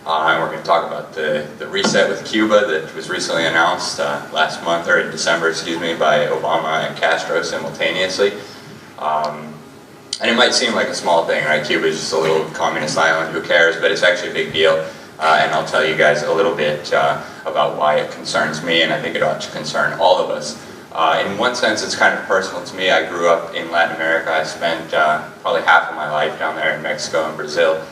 And we're going to talk about the reset with Cuba that was recently announced last month, or in December, excuse me, by Obama and Castro simultaneously. And it might seem like a small thing, right? Cuba is just a little communist island, who cares? But it's actually a big deal. And I'll tell you guys a little bit about why it concerns me, and I think it ought to concern all of us. In one sense, it's kind of personal to me. I grew up in Latin America. I spent probably half of my life down there in Mexico and Brazil.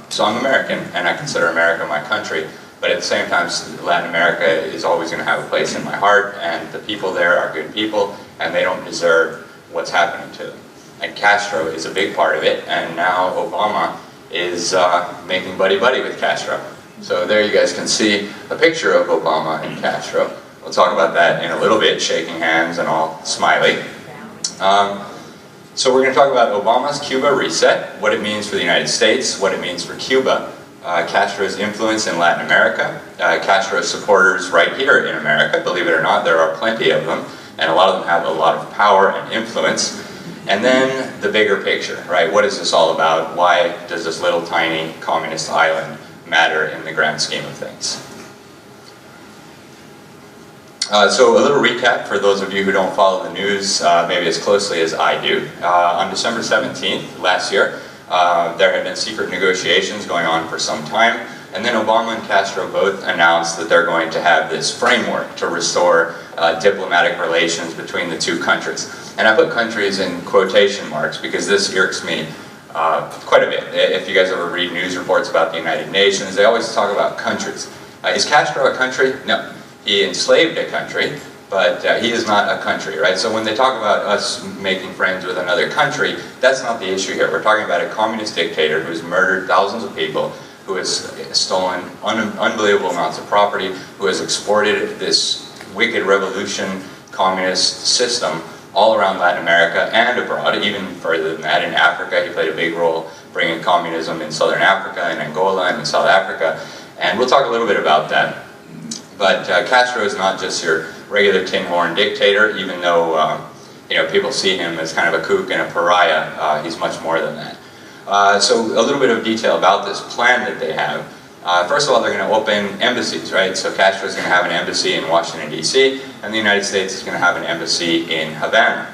So I'm American, and I consider America my country. But at the same time, Latin America is always going to have a place in my heart, and the people there are good people, and they don't deserve what's happening to them. And Castro is a big part of it, and now Obama is making buddy-buddy with Castro. So there you guys can see a picture of Obama and Castro. We'll talk about that in a little bit, shaking hands and all smiley. So we're going to talk about Obama's Cuba reset, what it means for the United States, what it means for Cuba, Castro's influence in Latin America, Castro's supporters right here in America. Believe it or not, there are plenty of them, and a lot of them have a lot of power and influence. And then the bigger picture, right? What is this all about? Why does this little tiny communist island matter in the grand scheme of things? So a little recap for those of you who don't follow the news maybe as closely as I do. On December 17th last year, there had been secret negotiations going on for some time, and then Obama and Castro both announced that they're going to have this framework to restore diplomatic relations between the two countries. And I put countries in quotation marks because this irks me quite a bit. If you guys ever read news reports about the United Nations, they always talk about countries. Is Castro a country? No. He enslaved a country, but he is not a country, right? So when they talk about us making friends with another country, that's not the issue here. We're talking about a communist dictator who's murdered thousands of people, who has stolen unbelievable amounts of property, who has exported this wicked revolution communist system all around Latin America and abroad, even further than that. In Africa, he played a big role bringing communism in Southern Africa and Angola and in South Africa, and we'll talk a little bit about that. But Castro is not just your regular tin horn dictator, even though you know, people see him as kind of a kook and a pariah. He's much more than that. So a little bit of detail about this plan that they have. First of all, they're going to open embassies, right? So Castro is going to have an embassy in Washington, D.C., and the United States is going to have an embassy in Havana.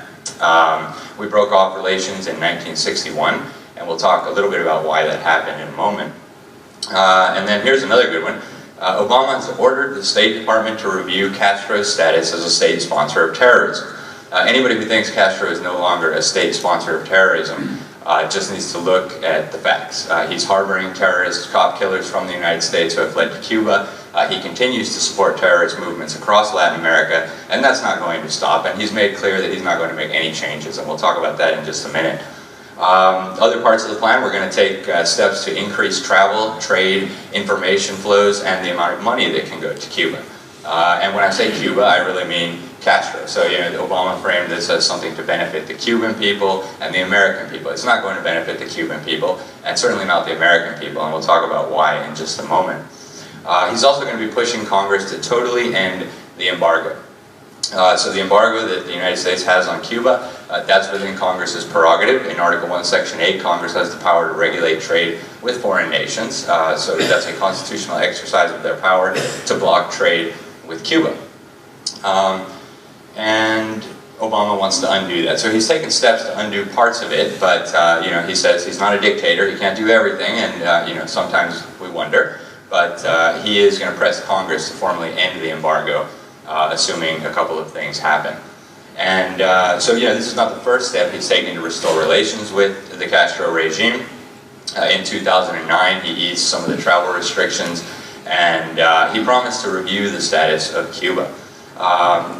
We broke off relations in 1961, and we'll talk a little bit about why that happened in a moment. And then here's another good one. Obama has ordered the State Department to review Castro's status as a state sponsor of terrorism. Anybody who thinks Castro is no longer a state sponsor of terrorism just needs to look at the facts. He's harboring terrorists, cop killers from the United States who have fled to Cuba. He continues to support terrorist movements across Latin America, and that's not going to stop. And he's made clear that he's not going to make any changes, and we'll talk about that in just a minute. Other parts of the plan, we're going to take steps to increase travel, trade, information flows, and the amount of money that can go to Cuba. And when I say Cuba, I really mean Castro. So, you know, Obama framed this as something to benefit the Cuban people and the American people. It's not going to benefit the Cuban people, and certainly not the American people, and we'll talk about why in just a moment. He's also going to be pushing Congress to totally end the embargo. So the embargo that the United States has on Cuba, that's within Congress's prerogative. In Article 1, Section 8, Congress has the power to regulate trade with foreign nations. So that's a constitutional exercise of their power to block trade with Cuba. And Obama wants to undo that. So he's taken steps to undo parts of it, but you know, he says he's not a dictator, he can't do everything, and you know, sometimes we wonder. But he is going to press Congress to formally end the embargo, assuming a couple of things happen. And so, yeah, this is not the first step he's taking to restore relations with the Castro regime. In 2009, he eased some of the travel restrictions, and he promised to review the status of Cuba.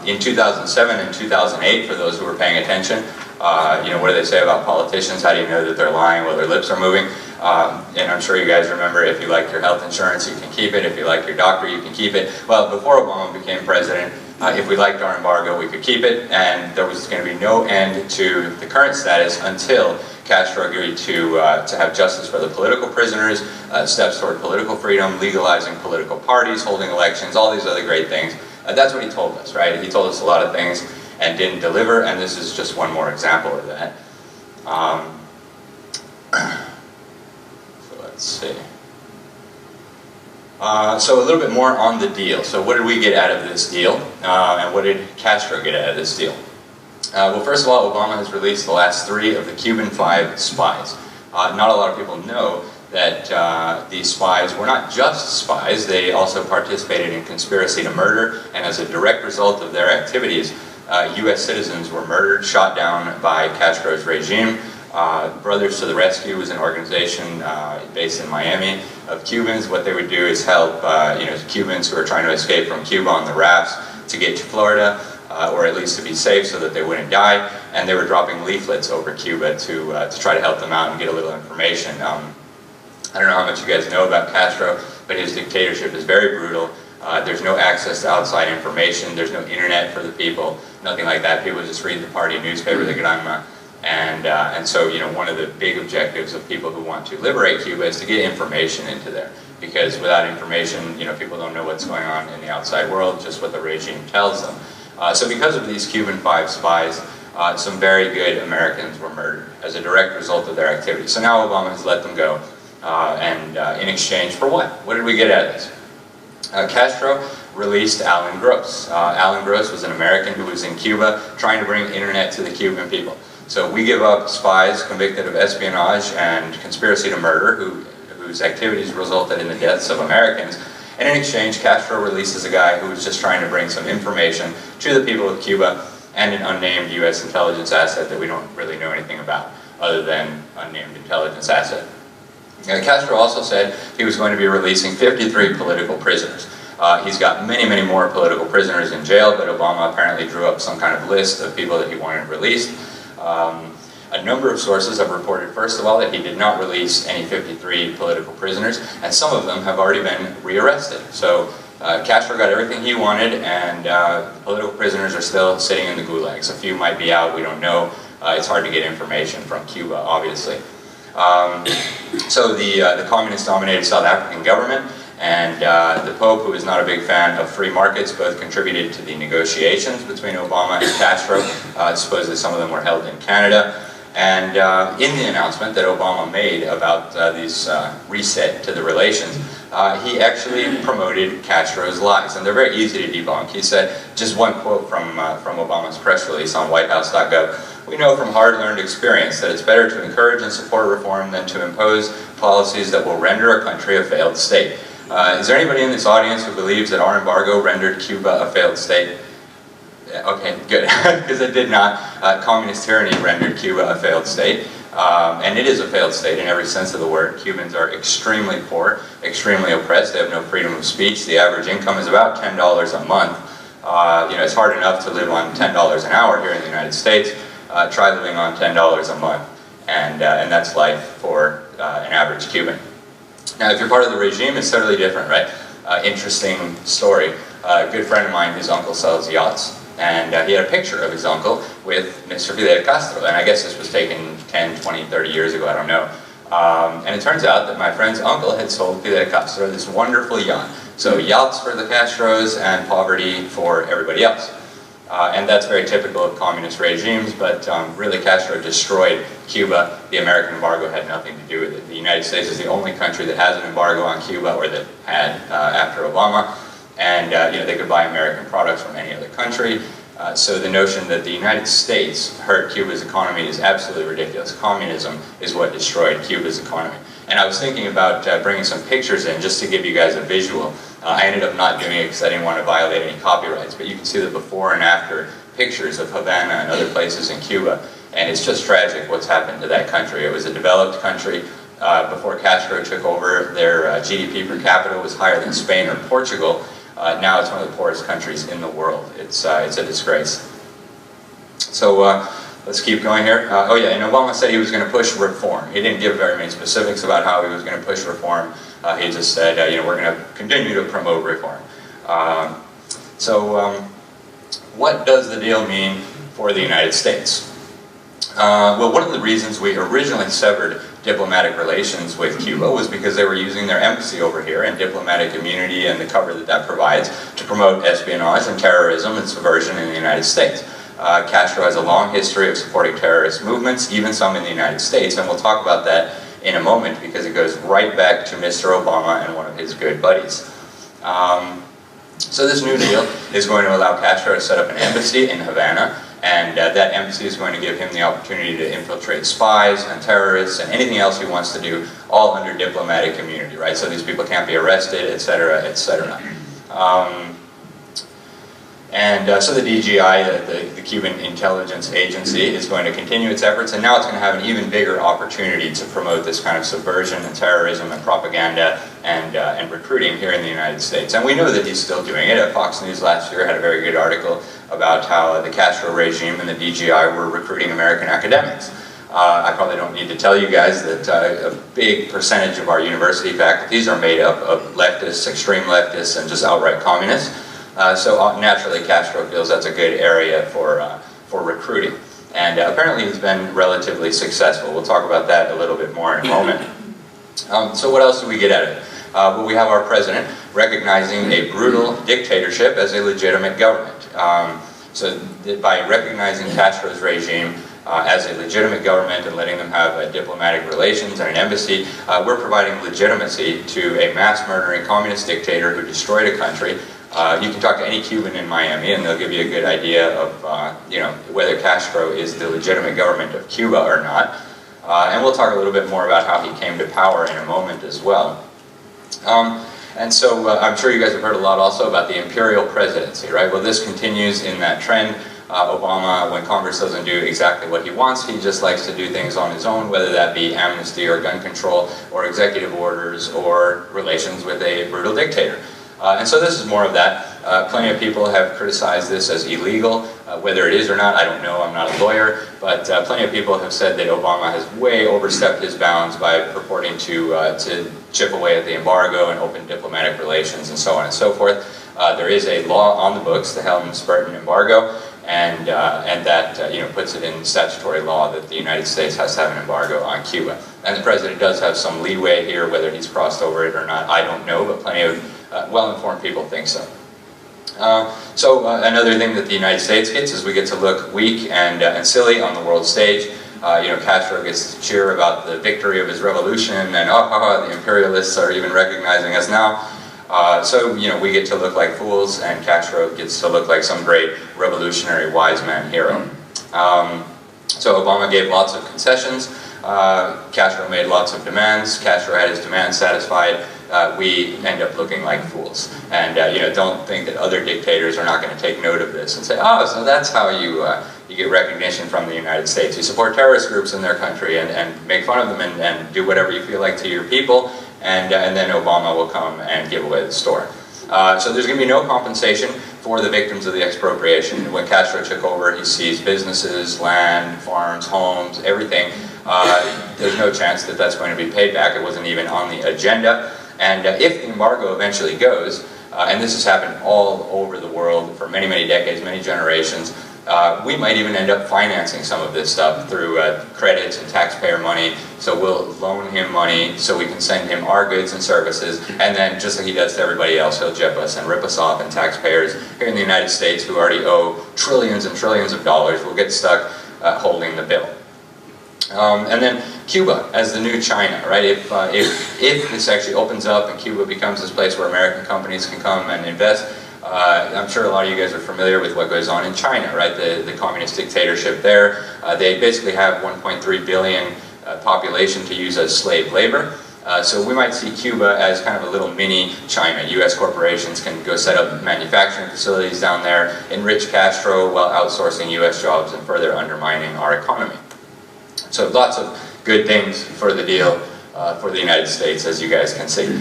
In 2007 and 2008, for those who were paying attention, you know, what do they say about politicians? How do you know that they're lying while their lips are moving? And I'm sure you guys remember, if you like your health insurance, you can keep it. If you like your doctor, you can keep it. Well, before Obama became president, if we liked our embargo, we could keep it, and there was going to be no end to the current status until Castro agreed to have justice for the political prisoners, steps toward political freedom, legalizing political parties, holding elections, all these other great things. That's what he told us, right? He told us a lot of things and didn't deliver, and this is just one more example of that. So let's see. So a little bit more on the deal. So what did we get out of this deal, and what did Castro get out of this deal? Well, first of all, Obama has released the last 3 of the Cuban 5 spies. Not a lot of people know that these spies were not just spies, they also participated in conspiracy to murder, and as a direct result of their activities, US citizens were murdered, shot down by Castro's regime. Brothers to the Rescue was an organization based in Miami of Cubans. What they would do is help Cubans who are trying to escape from Cuba on the rafts to get to Florida, or at least to be safe so that they wouldn't die, and they were dropping leaflets over Cuba to try to help them out and get a little information. I don't know how much you guys know about Castro, but his dictatorship is very brutal. There's no access to outside information, there's no internet for the people, nothing like that. People just read the party newspaper, the Granma. And so, one of the big objectives of people who want to liberate Cuba is to get information into there. Because without information, people don't know what's going on in the outside world, just what the regime tells them. So because of these Cuban 5 spies, some very good Americans were murdered as a direct result of their activities. So now Obama has let them go, in exchange for what? What did we get out of this? Castro released Alan Gross. Alan Gross was an American who was in Cuba trying to bring internet to the Cuban people. So we give up spies convicted of espionage and conspiracy to murder whose activities resulted in the deaths of Americans. And in exchange, Castro releases a guy who was just trying to bring some information to the people of Cuba and an unnamed US intelligence asset that we don't really know anything about, other than unnamed intelligence asset. Castro also said he was going to be releasing 53 political prisoners. He's got many, many more political prisoners in jail, but Obama apparently drew up some kind of list of people that he wanted released. A number of sources have reported, first of all, that he did not release any 53 political prisoners, and some of them have already been rearrested. So Castro got everything he wanted, and political prisoners are still sitting in the gulags. A few might be out, we don't know. It's hard to get information from Cuba, obviously. So the communist-dominated South African government and the Pope, who is not a big fan of free markets, both contributed to the negotiations between Obama and Castro. Supposedly some of them were held in Canada. And in the announcement that Obama made about this reset to the relations, he actually promoted Castro's lies, and they're very easy to debunk. He said, just one quote from Obama's press release on whitehouse.gov, "We know from hard-learned experience that it's better to encourage and support reform than to impose policies that will render a country a failed state." Is there anybody in this audience who believes that our embargo rendered Cuba a failed state? Okay, good, because it did not. Communist tyranny rendered Cuba a failed state, and it is a failed state in every sense of the word. Cubans are extremely poor, extremely oppressed, they have no freedom of speech. The average income is about $10 a month. It's hard enough to live on $10 an hour here in the United States. Try living on $10 a month, and that's life for an average Cuban. Now, if you're part of the regime, it's totally different, right? Interesting story. A good friend of mine, his uncle sells yachts, and he had a picture of his uncle with Mr. Fidel Castro, and I guess this was taken 10, 20, 30 years ago, I don't know. And it turns out that my friend's uncle had sold Fidel Castro this wonderful yacht. So yachts for the Castros and poverty for everybody else. And that's very typical of communist regimes, but really Castro destroyed Cuba. The American embargo had nothing to do with it. The United States is the only country that has an embargo on Cuba, or that had after Obama, and they could buy American products from any other country. So the notion that the United States hurt Cuba's economy is absolutely ridiculous. Communism is what destroyed Cuba's economy. And I was thinking about bringing some pictures in just to give you guys a visual. I ended up not doing it because I didn't want to violate any copyrights, but you can see the before and after pictures of Havana and other places in Cuba, and it's just tragic what's happened to that country. It was a developed country. Before Castro took over, their GDP per capita was higher than Spain or Portugal. Now it's one of the poorest countries in the world. It's a disgrace. So let's keep going here. Oh yeah, and Obama said he was going to push reform. He didn't give very many specifics about how he was going to push reform. He just said, we're going to continue to promote reform. What does the deal mean for the United States? Well, one of the reasons we originally severed diplomatic relations with Cuba was because they were using their embassy over here and diplomatic immunity and the cover that that provides to promote espionage and terrorism and subversion in the United States. Castro has a long history of supporting terrorist movements, even some in the United States, and we'll talk about that in a moment, because it goes right back to Mr. Obama and one of his good buddies. So this new deal is going to allow Castro to set up an embassy in Havana, and that embassy is going to give him the opportunity to infiltrate spies and terrorists and anything else he wants to do, all under diplomatic immunity, right? So these people can't be arrested, etc., etc. So the DGI, the Cuban Intelligence Agency, is going to continue its efforts, and now it's going to have an even bigger opportunity to promote this kind of subversion and terrorism and propaganda and recruiting here in the United States. And we know that he's still doing it. Fox News last year had a very good article about how the Castro regime and the DGI were recruiting American academics. I probably don't need to tell you guys that a big percentage of our university faculties are made up of leftists, extreme leftists, and just outright communists. So naturally, Castro feels that's a good area for recruiting. And apparently he's been relatively successful. We'll talk about that a little bit more in a moment. So what else do we get out of it? Well, we have our president recognizing a brutal dictatorship as a legitimate government. So by recognizing Castro's regime as a legitimate government and letting them have diplomatic relations and an embassy, we're providing legitimacy to a mass-murdering communist dictator who destroyed a country. You can talk to any Cuban in Miami and they'll give you a good idea of whether Castro is the legitimate government of Cuba or not. And we'll talk a little bit more about how he came to power in a moment as well. And so I'm sure you guys have heard a lot also about the imperial presidency, right? Well, this continues in that trend. Obama, when Congress doesn't do exactly what he wants, he just likes to do things on his own, whether that be amnesty or gun control or executive orders or relations with a brutal dictator. And so this is more of that. Plenty of people have criticized this as illegal. Whether it is or not, I don't know, I'm not a lawyer, but plenty of people have said that Obama has way overstepped his bounds by purporting to chip away at the embargo and open diplomatic relations and so on and so forth. There is a law on the books, the Helms-Burton embargo, and that puts it in statutory law that the United States has to have an embargo on Cuba. And the president does have some leeway here, whether he's crossed over it or not, I don't know, but plenty of well-informed people think so. Another thing that the United States gets is we get to look weak and silly on the world stage. Castro gets to cheer about the victory of his revolution, and the imperialists are even recognizing us now. We get to look like fools, and Castro gets to look like some great revolutionary wise man hero. So Obama gave lots of concessions. Castro made lots of demands. Castro had his demands satisfied. We end up looking like fools. And don't think that other dictators are not going to take note of this and say, oh, so that's how you get recognition from the United States. You support terrorist groups in their country and make fun of them and do whatever you feel like to your people, and then Obama will come and give away the store. So there's going to be no compensation for the victims of the expropriation. When Castro took over, he seized businesses, land, farms, homes, everything. There's no chance that that's going to be paid back. It wasn't even on the agenda. And if the embargo eventually goes, and this has happened all over the world for many, many decades, many generations, we might even end up financing some of this stuff through credits and taxpayer money. So we'll loan him money so we can send him our goods and services, and then just like he does to everybody else, he'll jip us and rip us off, and taxpayers here in the United States who already owe trillions and trillions of dollars will get stuck holding the bill. And then Cuba as the new China, right? If this actually opens up and Cuba becomes this place where American companies can come and invest, I'm sure a lot of you guys are familiar with what goes on in China, right? The communist dictatorship there. They basically have 1.3 billion population to use as slave labor. So we might see Cuba as kind of a little mini China. US corporations can go set up manufacturing facilities down there, enrich Castro while outsourcing US jobs and further undermining our economy. So lots of good things for the deal for the United States, as you guys can see.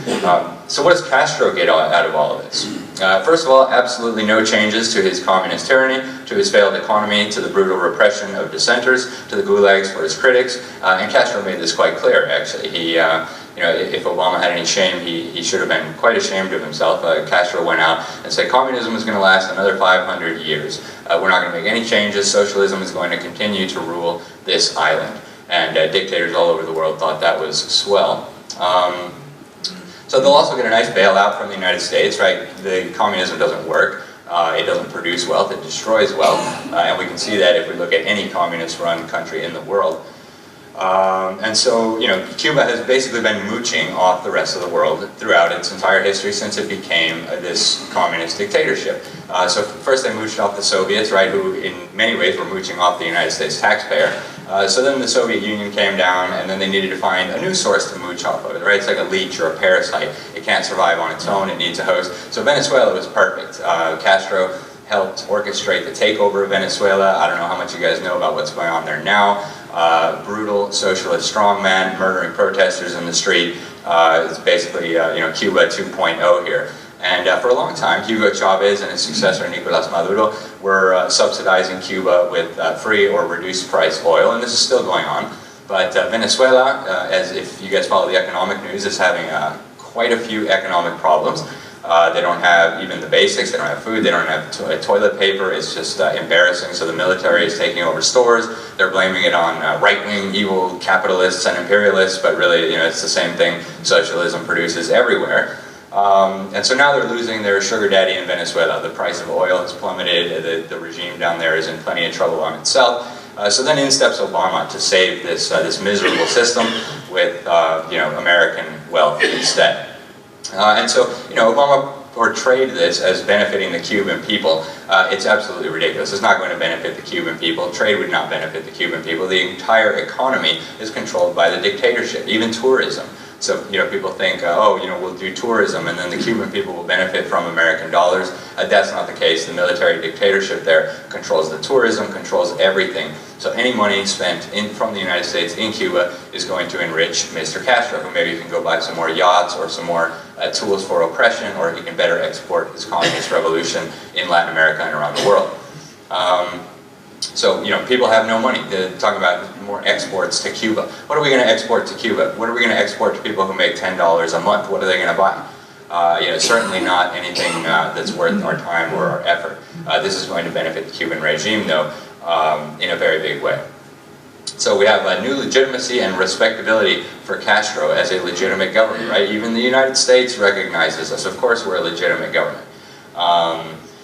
So what does Castro get out of all of this? First of all, absolutely no changes to his communist tyranny, to his failed economy, to the brutal repression of dissenters, to the gulags for his critics. And Castro made this quite clear, actually. He, if Obama had any shame, he should have been quite ashamed of himself. Castro went out and said, communism is going to last another 500 years. We're not going to make any changes. Socialism is going to continue to rule this island. And dictators all over the world thought that was swell. So they'll also get a nice bailout from the United States, right? The communism doesn't work. It doesn't produce wealth, it destroys wealth. And we can see that if we look at any communist-run country in the world. And so, Cuba has basically been mooching off the rest of the world throughout its entire history since it became this communist dictatorship. So first they mooched off the Soviets, right, who in many ways were mooching off the United States taxpayer. So then the Soviet Union came down, and then they needed to find a new source to mooch off of, right? It's like a leech or a parasite. It can't survive on its own, it needs a host. So Venezuela was perfect. Castro helped orchestrate the takeover of Venezuela. I don't know how much you guys know about what's going on there now. Brutal socialist strongman murdering protesters in the street. It's basically Cuba 2.0 here. And for a long time, Hugo Chavez and his successor Nicolás Maduro were subsidizing Cuba with free or reduced price oil, and this is still going on. But Venezuela, as if you guys follow the economic news, is having quite a few economic problems. They don't have even the basics, they don't have food, they don't have toilet paper, it's just embarrassing. So the military is taking over stores, they're blaming it on right-wing evil capitalists and imperialists, but really, it's the same thing socialism produces everywhere. And so now they're losing their sugar daddy in Venezuela. The price of oil has plummeted, the regime down there is in plenty of trouble on itself. So then in steps Obama to save this, this miserable system with American wealth instead. And so, Obama portrayed this as benefiting the Cuban people. It's absolutely ridiculous. It's not going to benefit the Cuban people. Trade would not benefit the Cuban people. The entire economy is controlled by the dictatorship, even tourism. So, people think, we'll do tourism and then the Cuban people will benefit from American dollars. That's not the case. The military dictatorship there controls the tourism, controls everything. So any money spent from the United States in Cuba is going to enrich Mr. Castro, who maybe can go buy some more yachts or some more tools for oppression, or he can better export his communist revolution in Latin America and around the world. So, people have no money. They're talking about more exports to Cuba. What are we going to export to Cuba? What are we going to export to people who make $10 a month? What are they going to buy? Certainly not anything that's worth our time or our effort. This is going to benefit the Cuban regime, though, in a very big way. So we have a new legitimacy and respectability for Castro as a legitimate government, right? Even the United States recognizes us. Of course, we're a legitimate government.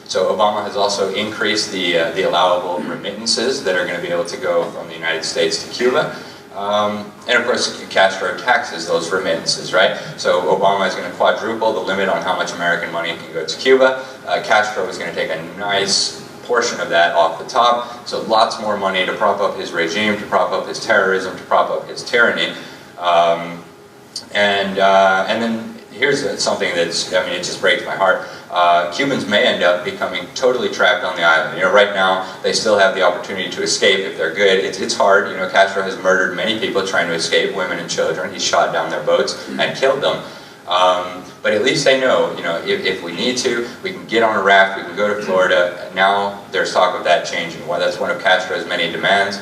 So Obama has also increased the allowable remittances that are going to be able to go from the United States to Cuba. And of course, Castro taxes those remittances, right? So Obama is going to quadruple the limit on how much American money can go to Cuba. Castro is going to take a nice portion of that off the top. So lots more money to prop up his regime, to prop up his terrorism, to prop up his tyranny. And then here's something that's, it just breaks my heart. Cubans may end up becoming totally trapped on the island. Right now, they still have the opportunity to escape if they're good. It's hard. Castro has murdered many people trying to escape, women and children. He shot down their boats and killed them. But at least they know, if we need to, we can get on a raft, we can go to Florida. Now there's talk of that changing. Well, that's one of Castro's many demands.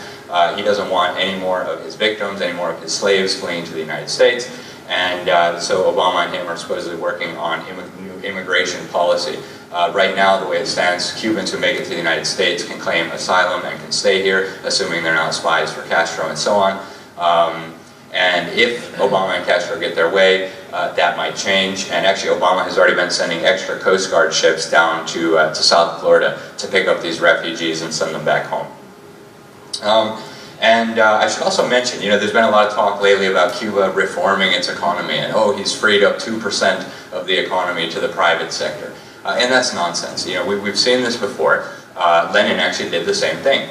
He doesn't want any more of his victims, any more of his slaves fleeing to the United States. And so Obama and him are supposedly working on new immigration policy. Right now, the way it stands, Cubans who make it to the United States can claim asylum and can stay here, assuming they're not spies for Castro and so on. And if Obama and Castro get their way, that might change. And actually, Obama has already been sending extra Coast Guard ships down to South Florida to pick up these refugees and send them back home. I should also mention, there's been a lot of talk lately about Cuba reforming its economy, and he's freed up 2% of the economy to the private sector. And that's nonsense. We've seen this before. Lenin actually did the same thing.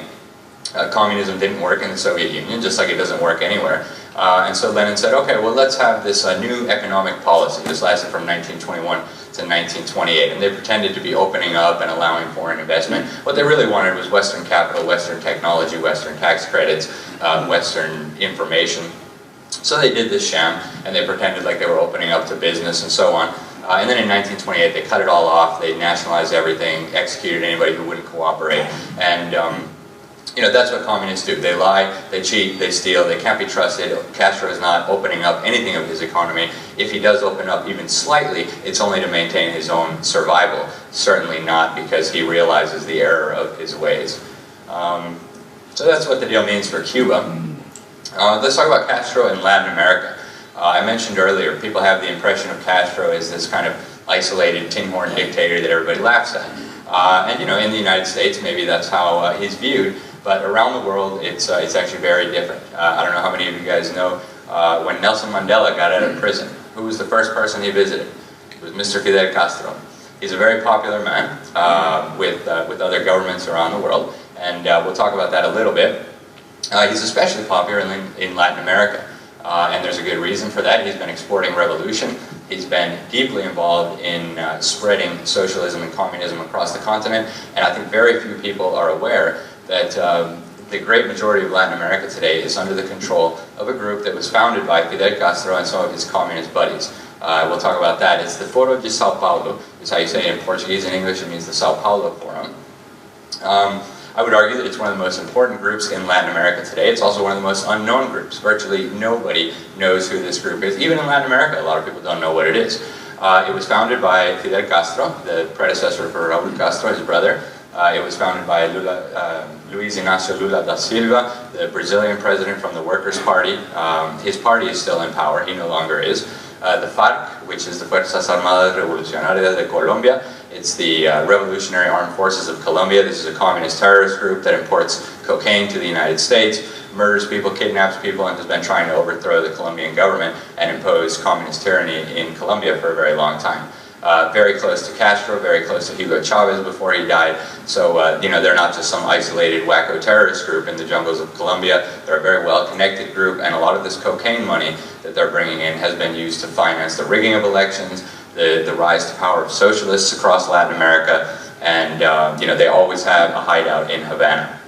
Communism didn't work in the Soviet Union, just like it doesn't work anywhere. And so Lenin said, okay, well, let's have this new economic policy. This lasted from 1921 to 1928, and they pretended to be opening up and allowing foreign investment. What they really wanted was Western capital, Western technology, Western tax credits, Western information. So they did this sham, and they pretended like they were opening up to business and so on. And then in 1928, they cut it all off. They nationalized everything, executed anybody who wouldn't cooperate, and that's what communists do. They lie, they cheat, they steal, they can't be trusted. Castro is not opening up anything of his economy. If he does open up even slightly, it's only to maintain his own survival. Certainly not because he realizes the error of his ways. So that's what the deal means for Cuba. Let's talk about Castro in Latin America. I mentioned earlier, people have the impression of Castro as this kind of isolated tin horn dictator that everybody laughs at. And in the United States, maybe that's how he's viewed. But around the world, it's actually very different. I don't know how many of you guys know, when Nelson Mandela got out of prison, who was the first person he visited? It was Mr. Fidel Castro. He's a very popular man with other governments around the world, and we'll talk about that a little bit. He's especially popular in Latin America, and there's a good reason for that. He's been exporting revolution. He's been deeply involved in spreading socialism and communism across the continent, and I think very few people are aware that the great majority of Latin America today is under the control of a group that was founded by Fidel Castro and some of his communist buddies. We'll talk about that. It's the Foro de Sao Paulo, is how you say it in Portuguese. In English, it means the Sao Paulo Forum. I would argue that it's one of the most important groups in Latin America today. It's also one of the most unknown groups. Virtually nobody knows who this group is. Even in Latin America, a lot of people don't know what it is. It was founded by Fidel Castro, the predecessor for Raúl Castro, his brother. It was founded by Luiz Inácio Lula da Silva, the Brazilian president from the Workers' Party. His party is still in power. He no longer is. The FARC, which is the Fuerzas Armadas Revolucionarias de Colombia. It's the Revolutionary Armed Forces of Colombia. This is a communist terrorist group that imports cocaine to the United States, murders people, kidnaps people, and has been trying to overthrow the Colombian government and impose communist tyranny in Colombia for a very long time. Very close to Castro, very close to Hugo Chavez before he died. So, you know, they're not just some isolated wacko terrorist group in the jungles of Colombia. They're a very well-connected group, and a lot of this cocaine money that they're bringing in has been used to finance the rigging of elections, the rise to power of socialists across Latin America, and, you know, they always have a hideout in Havana.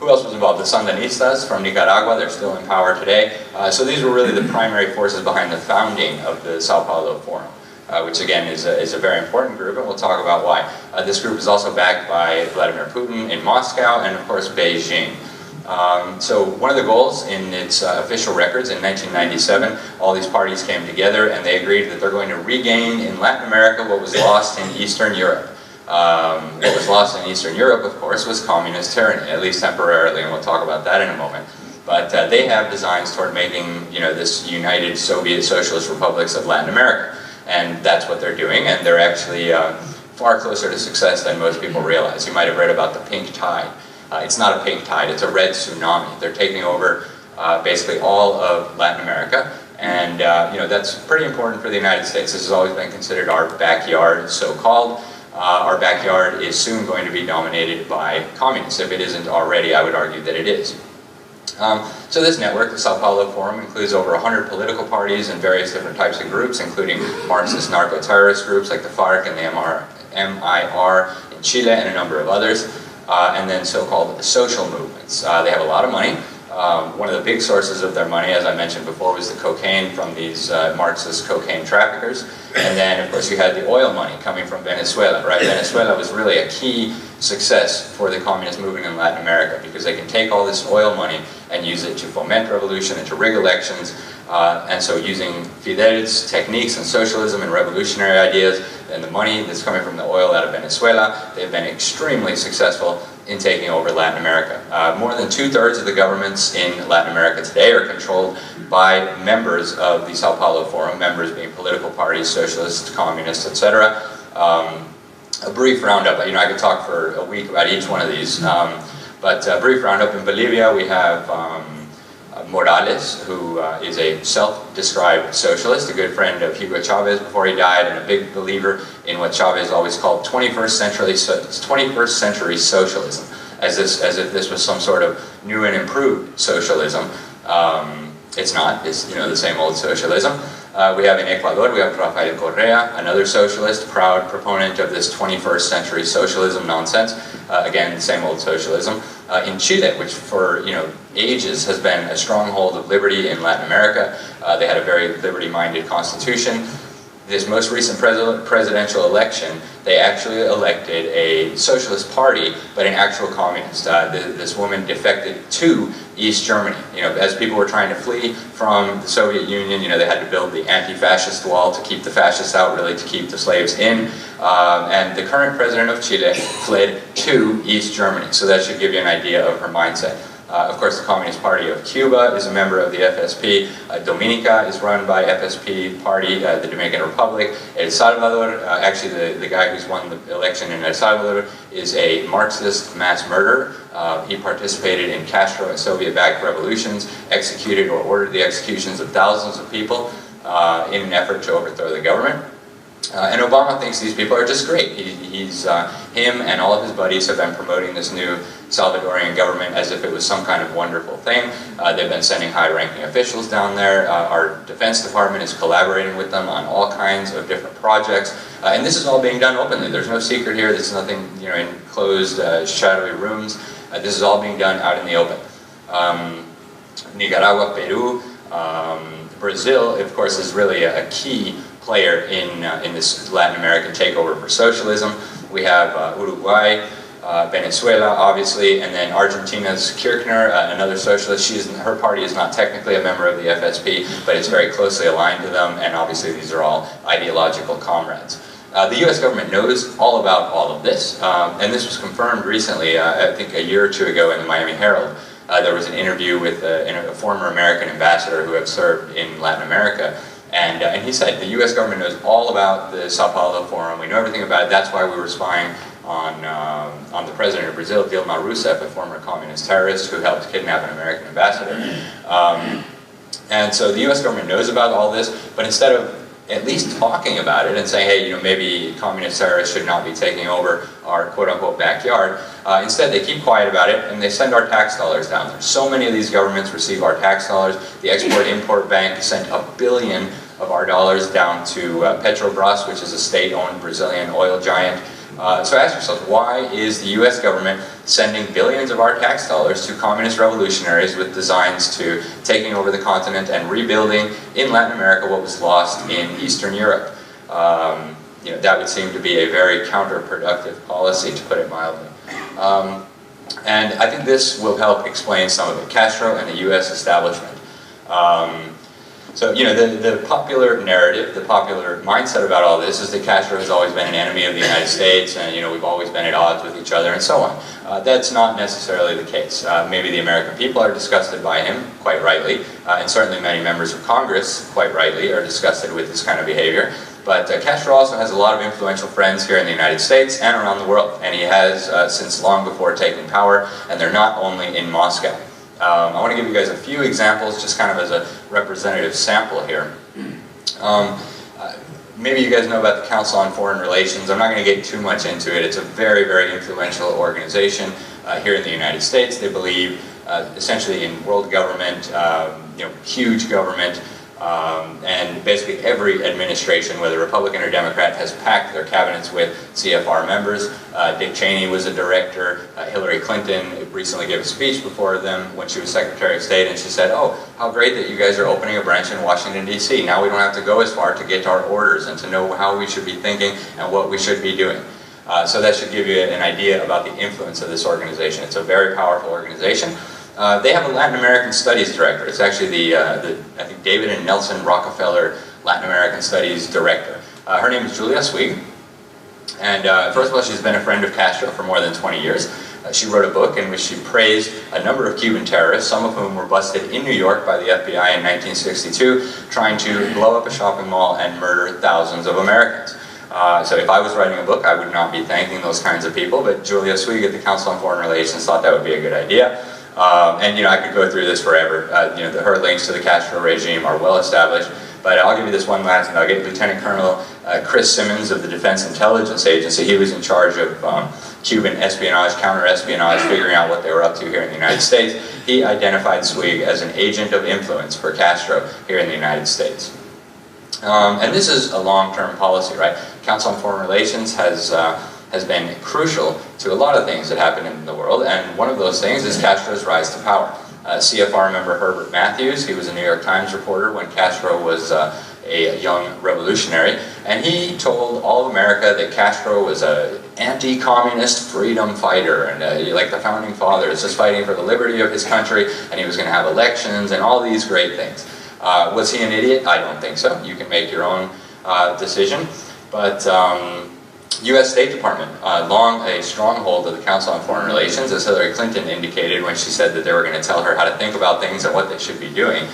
Who else was involved? The Sandinistas from Nicaragua, they're still in power today. So these were really the primary forces behind the founding of the Sao Paulo Forum. Which again is a very important group, and we'll talk about why. This group is also backed by Vladimir Putin in Moscow and of course Beijing. So one of the goals in its official records in 1997, all these parties came together and they agreed that they're going to regain in Latin America what was lost in Eastern Europe. What was lost in Eastern Europe, of course, was communist tyranny, at least temporarily, and we'll talk about that in a moment. But they have designs toward making, you know, this united Soviet Socialist Republics of Latin America. And that's what they're doing, and they're actually far closer to success than most people realize. You might have read about the pink tide. It's not a pink tide, it's a red tsunami. They're taking over basically all of Latin America, and you know, that's pretty important for the United States. This has always been considered our backyard, so-called. Our backyard is soon going to be dominated by communists. If it isn't already, I would argue that it is. So this network, the Sao Paulo Forum, includes over 100 political parties and various different types of groups, including Marxist narco-terrorist groups like the FARC and the MIR in Chile and a number of others, and then so-called social movements. They have a lot of money. One of the big sources of their money, as I mentioned before, was the cocaine from these Marxist cocaine traffickers. And then, of course, you had the oil money coming from Venezuela, right? Venezuela was really a key success for the communist movement in Latin America because they can take all this oil money and use it to foment revolution and to rig elections. And so using Fidel's techniques and socialism and revolutionary ideas and the money that's coming from the oil out of Venezuela, they've been extremely successful in taking over Latin America. More than 2/3 of the governments in Latin America today are controlled by members of the Sao Paulo Forum, members being political parties, socialists, communists, etc. A brief roundup, you know, I could talk for a week about each one of these, but a brief roundup. In Bolivia we have Morales, who is a self-described socialist, a good friend of Hugo Chavez before he died, and a big believer in what Chavez always called 21st century socialism, as if this was some sort of new and improved socialism. It's not. It's, you know, the same old socialism. We have in Ecuador, we have Rafael Correa, another socialist, proud proponent of this 21st century socialism nonsense. Again, the same old socialism. In Chile, which for, you know, ages has been a stronghold of liberty in Latin America. They had a very liberty-minded constitution. This most recent presidential election, they actually elected a socialist party, but an actual communist. This woman defected to East Germany. You know, as people were trying to flee from the Soviet Union, you know, they had to build the anti-fascist wall to keep the fascists out, really to keep the slaves in. And the current president of Chile fled to East Germany. So that should give you an idea of her mindset. Of course, the Communist Party of Cuba is a member of the FSP. Dominica is run by FSP party, the Dominican Republic. El Salvador, actually the guy who's won the election in El Salvador is a Marxist mass murderer. He participated in Castro and Soviet-backed revolutions, executed or ordered the executions of thousands of people in an effort to overthrow the government. And Obama thinks these people are just great. Him and all of his buddies have been promoting this new Salvadorian government as if it was some kind of wonderful thing. They've been sending high-ranking officials down there. Our Defense Department is collaborating with them on all kinds of different projects. And this is all being done openly. There's no secret here. There's nothing, in closed, shadowy rooms. This is all being done out in the open. Nicaragua, Peru, Brazil, of course, is really a key player in this Latin American takeover for socialism. We have Uruguay, Venezuela, obviously, and then Argentina's Kirchner, another socialist. Her party is not technically a member of the FSP, but it's very closely aligned to them, and obviously these are all ideological comrades. The U.S. government knows all about all of this, and this was confirmed recently, I think a year or two ago in the Miami Herald. There was an interview with a former American ambassador who had served in Latin America, and he said the U.S. government knows all about the Sao Paulo Forum. We know everything about it. That's why we were spying on the president of Brazil, Dilma Rousseff, a former communist terrorist who helped kidnap an American ambassador. And so the U.S. government knows about all this, but instead of at least talking about it and saying, hey, maybe communist terrorists should not be taking over our quote-unquote backyard, instead they keep quiet about it and they send our tax dollars down there. So many of these governments receive our tax dollars. The Export-Import Bank sent $1 billion of our dollars down to Petrobras, which is a state-owned Brazilian oil giant. So ask yourself, why is the U.S. government sending billions of our tax dollars to communist revolutionaries with designs to taking over the continent and rebuilding in Latin America what was lost in Eastern Europe? That would seem to be a very counterproductive policy, to put it mildly. And I think this will help explain some of it. Castro and the U.S. establishment. So, the popular narrative, the popular mindset about all this is that Castro has always been an enemy of the United States and, we've always been at odds with each other and so on. That's not necessarily the case. Maybe the American people are disgusted by him, quite rightly, and certainly many members of Congress, quite rightly, are disgusted with this kind of behavior. But Castro also has a lot of influential friends here in the United States and around the world, and he has since long before taking power, and they're not only in Moscow. I want to give you guys a few examples, just kind of as a representative sample here. Maybe you guys know about the Council on Foreign Relations. I'm not going to get too much into it. It's a very, very influential organization here in the United States. They believe essentially in world government, huge government, and basically every administration, whether Republican or Democrat, has packed their cabinets with CFR members. Dick Cheney was a director. Hillary Clinton recently gave a speech before them when she was Secretary of State, and she said, oh, how great that you guys are opening a branch in Washington, D.C. Now we don't have to go as far to get our orders and to know how we should be thinking and what we should be doing. So that should give you an idea about the influence of this organization. It's a very powerful organization. They have a Latin American Studies Director. It's actually I think David and Nelson Rockefeller Latin American Studies Director. Her name is Julia Swig. And first of all, she's been a friend of Castro for more than 20 years. She wrote a book in which she praised a number of Cuban terrorists, some of whom were busted in New York by the FBI in 1962, trying to blow up a shopping mall and murder thousands of Americans. So if I was writing a book, I would not be thanking those kinds of people, but Julia Swig at the Council on Foreign Relations thought that would be a good idea. And I could go through this forever. Her links to the Castro regime are well established, but I'll give you this one last nugget. Lieutenant Colonel Chris Simmons of the Defense Intelligence Agency, he was in charge of Cuban espionage, counter-espionage, figuring out what they were up to here in the United States. He identified Swig as an agent of influence for Castro here in the United States. And this is a long-term policy, right? Council on Foreign Relations has been crucial to a lot of things that happen in the world, and one of those things is Castro's rise to power. CFR member Herbert Matthews, he was a New York Times reporter when Castro was a young revolutionary, and he told all of America that Castro was an anti-communist freedom fighter, and like the founding fathers, just fighting for the liberty of his country, and he was going to have elections and all these great things. Was he an idiot? I don't think so. You can make your own decision, but U.S. State Department, long a stronghold of the Council on Foreign Relations, as Hillary Clinton indicated when she said that they were going to tell her how to think about things and what they should be doing.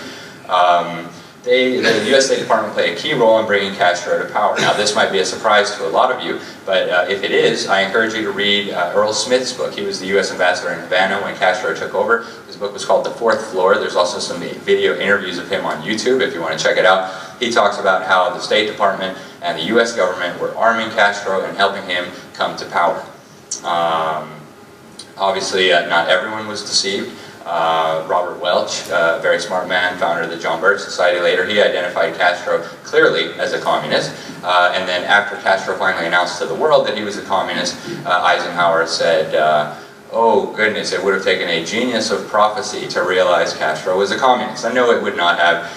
The U.S. State Department played a key role in bringing Castro to power. Now, this might be a surprise to a lot of you, but if it is, I encourage you to read Earl Smith's book. He was the U.S. ambassador in Havana when Castro took over. His book was called The Fourth Floor. There's also some video interviews of him on YouTube if you want to check it out. He talks about how the State Department and the U.S. government were arming Castro and helping him come to power. Obviously, not everyone was deceived. Robert Welch, a very smart man, founder of the John Birch Society later, he identified Castro clearly as a communist. And then after Castro finally announced to the world that he was a communist, Eisenhower said, oh goodness, it would have taken a genius of prophecy to realize Castro was a communist. I know it would not have,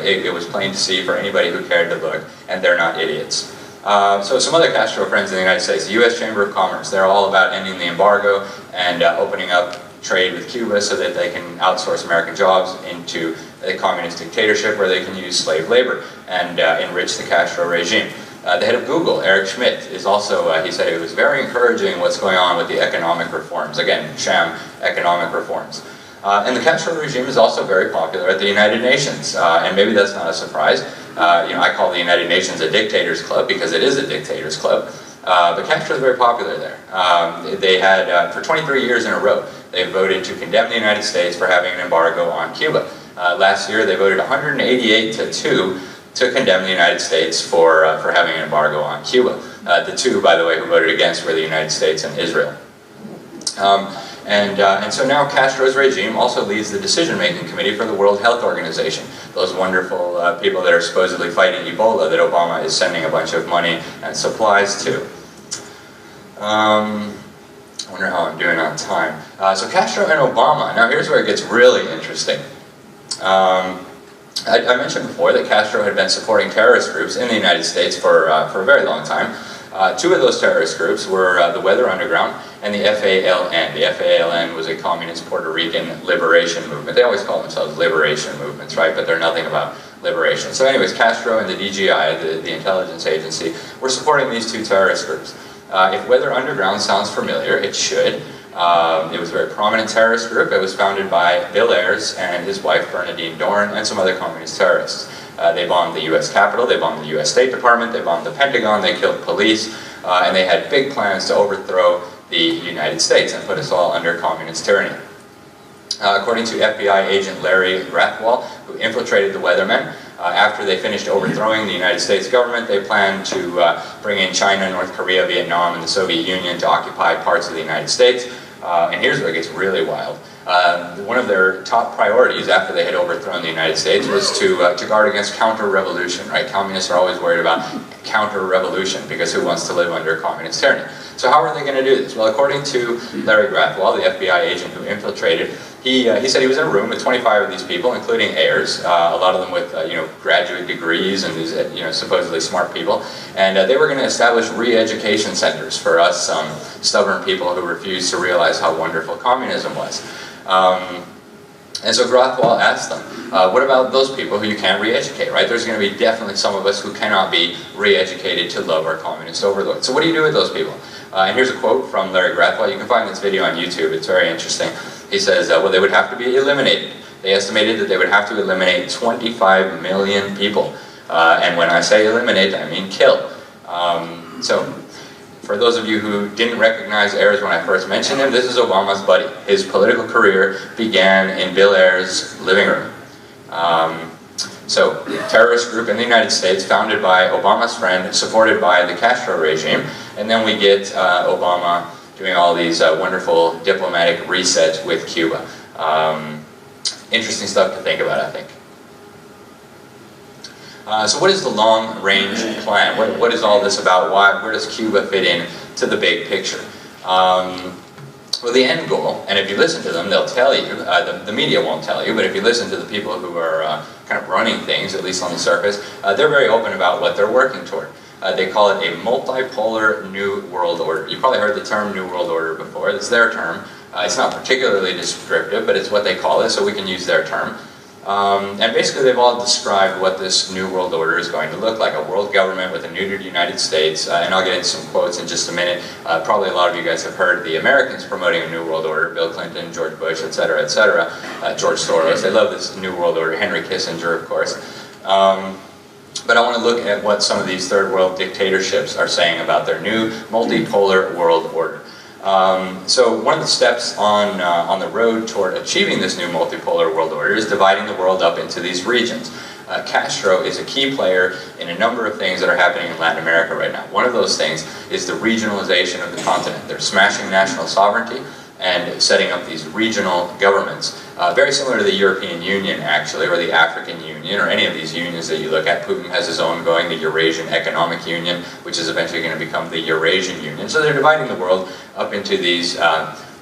it was plain to see for anybody who cared to look, and they're not idiots. So some other Castro friends in the United States, the U.S. Chamber of Commerce, they're all about ending the embargo and opening up trade with Cuba so that they can outsource American jobs into a communist dictatorship where they can use slave labor and enrich the Castro regime. The head of Google, Eric Schmidt, is also, he said it was very encouraging what's going on with the economic reforms. Again, sham economic reforms. And the Castro regime is also very popular at the United Nations, and maybe that's not a surprise. I call the United Nations a dictator's club because it is a dictator's club. But Castro is very popular there. They had, for 23 years in a row, they voted to condemn the United States for having an embargo on Cuba. Last year, they voted 188-2 to condemn the United States for having an embargo on Cuba. The two, by the way, who voted against were the United States and Israel. And so now Castro's regime also leads the decision-making committee for the World Health Organization. Those wonderful people that are supposedly fighting Ebola that Obama is sending a bunch of money and supplies to. I wonder how I'm doing on time. So Castro and Obama, now here's where it gets really interesting. I mentioned before that Castro had been supporting terrorist groups in the United States for a very long time. Two of those terrorist groups were the Weather Underground and the FALN. The FALN was a communist Puerto Rican liberation movement. They always call themselves liberation movements, right? But they're nothing about liberation. So anyways, Castro and the DGI, the intelligence agency, were supporting these two terrorist groups. If Weather Underground sounds familiar, it should. It was a very prominent terrorist group. It was founded by Bill Ayers and his wife Bernadine Dohrn and some other communist terrorists. They bombed the U.S. Capitol, they bombed the U.S. State Department, they bombed the Pentagon, they killed police, and they had big plans to overthrow the United States and put us all under communist tyranny. According to FBI agent Larry Rathwall, who infiltrated the Weathermen, after they finished overthrowing the United States government, they planned to bring in China, North Korea, Vietnam, and the Soviet Union to occupy parts of the United States. And here's where it gets really wild. One of their top priorities after they had overthrown the United States was to guard against counter-revolution, right? Communists are always worried about counter-revolution because who wants to live under communist tyranny? So how are they going to do this? Well, according to Larry Rathwall, the FBI agent who infiltrated, he said he was in a room with 25 of these people, including Ayers, a lot of them with graduate degrees and these supposedly smart people, and they were going to establish re-education centers for us stubborn people who refused to realize how wonderful communism was. And so Rathwall asked them, what about those people who you can't re-educate, right? There's going to be definitely some of us who cannot be re-educated to love our communist overlords. So what do you do with those people? And here's a quote from Larry Rathwall. You can find this video on YouTube. It's very interesting. He says, well, they would have to be eliminated. They estimated that they would have to eliminate 25 million people. And when I say eliminate, I mean kill. So for those of you who didn't recognize Ayers when I first mentioned him, this is Obama's buddy. His political career began in Bill Ayers' living room. So, terrorist group in the United States, founded by Obama's friend, supported by the Castro regime, and then we get Obama doing all these wonderful diplomatic resets with Cuba. Interesting stuff to think about, I think. So what is the long-range plan? What is all this about? Where does Cuba fit in to the big picture? Well, the end goal, and if you listen to them, they'll tell you, the media won't tell you, but if you listen to the people who are kind of running things, at least on the surface, they're very open about what they're working toward. They call it a multipolar New World Order. You probably heard the term New World Order before. It's their term. It's not particularly descriptive, but it's what they call it, so we can use their term. And basically they've all described what this new world order is going to look like, a world government with a neutered United States, and I'll get into some quotes in just a minute. Probably a lot of you guys have heard the Americans promoting a new world order, Bill Clinton, George Bush, etc., etc., George Soros. They love this new world order, Henry Kissinger, of course. But I want to look at what some of these third world dictatorships are saying about their new multipolar world order. So one of the steps on the road toward achieving this new multipolar world order is dividing the world up into these regions. Castro is a key player in a number of things that are happening in Latin America right now. One of those things is the regionalization of the continent. They're smashing national sovereignty and setting up these regional governments. Very similar to the European Union, actually, or the African Union, or any of these unions that you look at. Putin has his own going, the Eurasian Economic Union, which is eventually going to become the Eurasian Union. So they're dividing the world up into these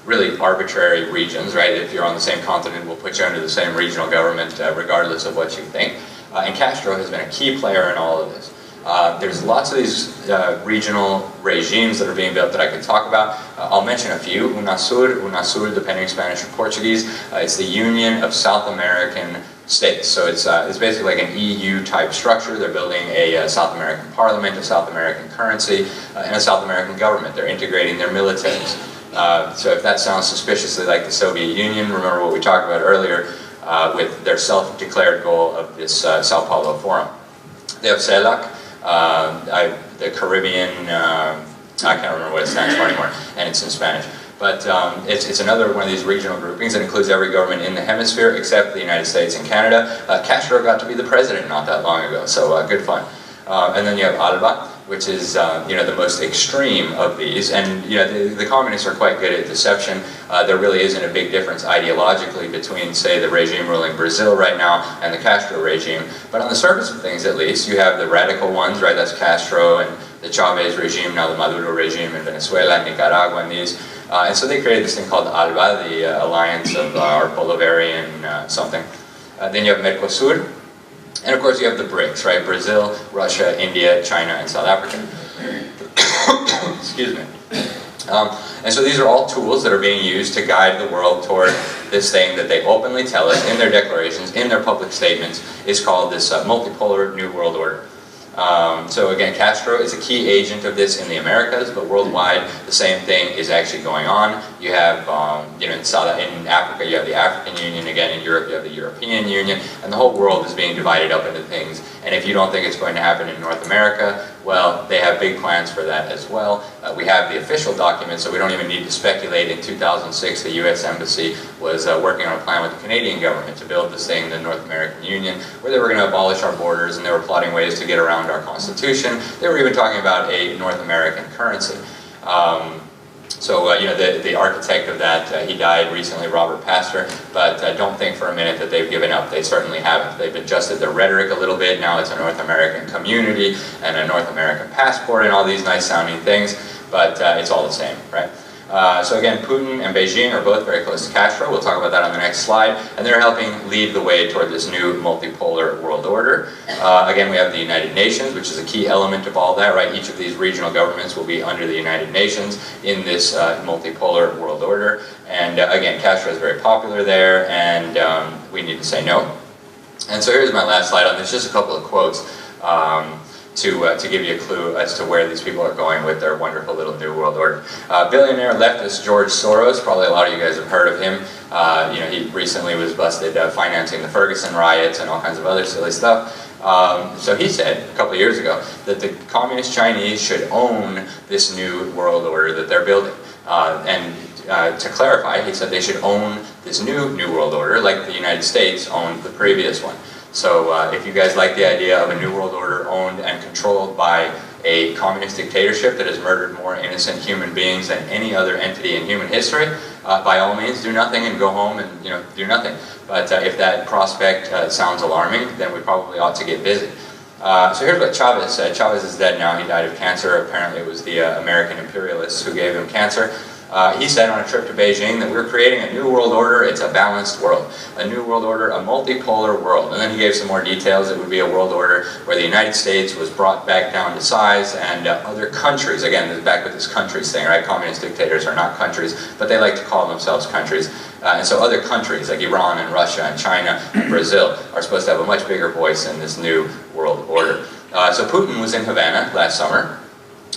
really arbitrary regions, right? If you're on the same continent, we'll put you under the same regional government, regardless of what you think. And Castro has been a key player in all of this. There's lots of these regional regimes that are being built that I could talk about. I'll mention a few. UNASUR, depending Spanish or Portuguese. It's the Union of South American States. So it's basically like an EU type structure. They're building a South American parliament, a South American currency, and a South American government. They're integrating their militaries. So if that sounds suspiciously like the Soviet Union, remember what we talked about earlier with their self-declared goal of this Sao Paulo Forum. They have CELAC, the Caribbean, I can't remember what it stands for anymore, and it's in Spanish. But it's another one of these regional groupings that includes every government in the hemisphere except the United States and Canada. Castro got to be the president not that long ago, so good fun. And then you have ALBA, which is the most extreme of these, and the communists are quite good at deception. There really isn't a big difference ideologically between, say, the regime ruling Brazil right now and the Castro regime. But on the surface of things, at least, you have the radical ones, right? That's Castro and the Chavez regime, now the Maduro regime in Venezuela, Nicaragua, and these. And so they created this thing called ALBA, the Alliance of our Bolivarian something. Then you have Mercosur. And of course you have the BRICS, right? Brazil, Russia, India, China, and South Africa. Excuse me. And so these are all tools that are being used to guide the world toward this thing that they openly tell us in their declarations, in their public statements, is called this multipolar New World Order. So again, Castro is a key agent of this in the Americas, but worldwide the same thing is actually going on. You have, in Africa you have the African Union, again in Europe you have the European Union, and the whole world is being divided up into things. And if you don't think it's going to happen in North America, well, they have big plans for that as well. We have the official document, so we don't even need to speculate. In 2006, the U.S. Embassy was working on a plan with the Canadian government to build this thing, the North American Union, where they were going to abolish our borders, and they were plotting ways to get around our Constitution. They were even talking about a North American currency. The architect of that, he died recently, Robert Pastor, but don't think for a minute that they've given up. They certainly haven't. They've adjusted their rhetoric a little bit. Now it's a North American community and a North American passport and all these nice sounding things, but it's all the same, right? So again, Putin and Beijing are both very close to Castro. We'll talk about that on the next slide. And they're helping lead the way toward this new multipolar world order. Again, we have the United Nations, which is a key element of all that, right? Each of these regional governments will be under the United Nations in this multipolar world order. And again, Castro is very popular there, and we need to say no. And so here's my last slide on this, just a couple of quotes. To give you a clue as to where these people are going with their wonderful little new world order. Billionaire leftist George Soros, probably a lot of you guys have heard of him. He recently was busted financing the Ferguson riots and all kinds of other silly stuff. So he said a couple of years ago that the communist Chinese should own this new world order that they're building. To clarify, he said they should own this new world order like the United States owned the previous one. So if you guys like the idea of a new world order owned and controlled by a communist dictatorship that has murdered more innocent human beings than any other entity in human history, by all means do nothing and go home and do nothing. But if that prospect sounds alarming, then we probably ought to get busy. So here's what Chavez said. Chavez is dead now. He died of cancer. Apparently it was the American imperialists who gave him cancer. He said on a trip to Beijing that we're creating a new world order. It's a balanced world. A new world order, a multipolar world. And then he gave some more details. It would be a world order where the United States was brought back down to size, and other countries, again, back with this countries thing, right? Communist dictators are not countries, but they like to call themselves countries. And so other countries like Iran and Russia and China and Brazil are supposed to have a much bigger voice in this new world order. So Putin was in Havana last summer.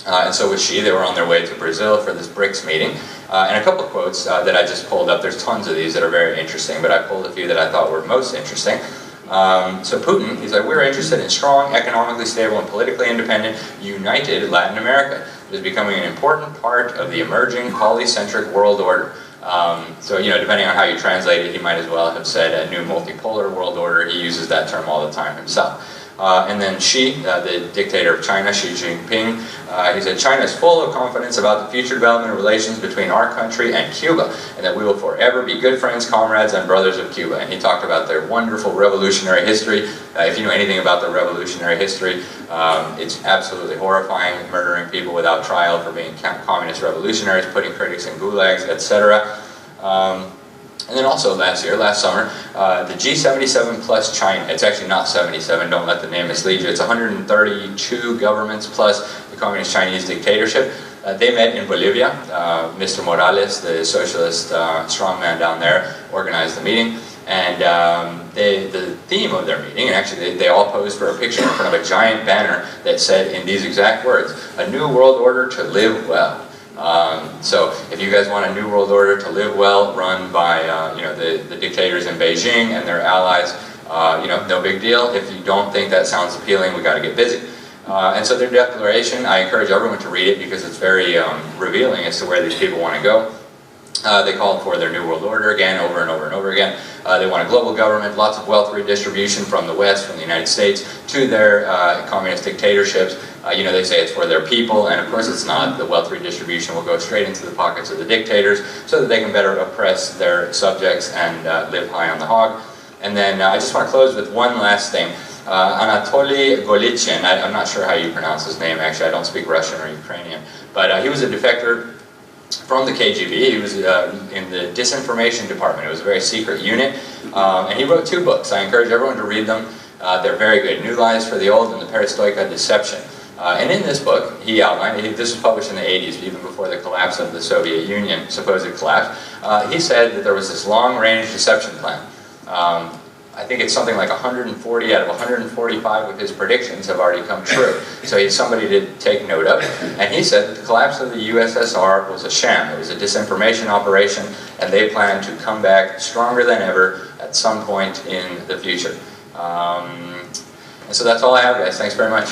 And so was Xi. They were on their way to Brazil for this BRICS meeting. And a couple of quotes that I just pulled up. There's tons of these that are very interesting, but I pulled a few that I thought were most interesting. So Putin, he's like, we're interested in strong, economically stable, and politically independent, united Latin America. It is becoming an important part of the emerging polycentric world order. So, you know, depending on how you translate it, he might as well have said a new multipolar world order. He uses that term all the time himself. And then Xi, the dictator of China, Xi Jinping, he said, China is full of confidence about the future development of relations between our country and Cuba, and that we will forever be good friends, comrades, and brothers of Cuba. And he talked about their wonderful revolutionary history. If you know anything about the revolutionary history, it's absolutely horrifying, murdering people without trial for being communist revolutionaries, putting critics in gulags, etc. And then also last summer, the G77 plus China, it's actually not 77, don't let the name mislead you, it's 132 governments plus the Communist Chinese dictatorship. They met in Bolivia. Mr. Morales, the socialist strongman down there, organized the meeting. And the theme of their meeting, and actually they all posed for a picture in front of a giant banner that said in these exact words, "A new world order to live well." So if you guys want a new world order to live well, run by you know, the dictators in Beijing and their allies, you know, no big deal. If you don't think that sounds appealing, we got to get busy. And so their declaration, I encourage everyone to read it because it's very revealing as to where these people want to go. They called for their new world order again, over and over and over again. They want a global government, lots of wealth redistribution from the West, from the United States, to their communist dictatorships. You know, they say it's for their people, and of course it's not. The wealth redistribution will go straight into the pockets of the dictators so that they can better oppress their subjects and live high on the hog. And then I just want to close with one last thing. Anatoly Golitsyn, I'm not sure how you pronounce his name actually, I don't speak Russian or Ukrainian, but he was a defector from the KGB. He was in the disinformation department. It was a very secret unit, and he wrote 2 books. I encourage everyone to read them. They're very good. New Lies for the Old and the Perestroika Deception. And in this book, he outlined, this was published in the 80s, even before the collapse of the Soviet Union, supposed collapse, he said that there was this long-range deception plan. I think it's something like 140 out of 145 of his predictions have already come true. So he's somebody to take note of. And he said that the collapse of the USSR was a sham. It was a disinformation operation, and they plan to come back stronger than ever at some point in the future. And so that's all I have, guys. Thanks very much.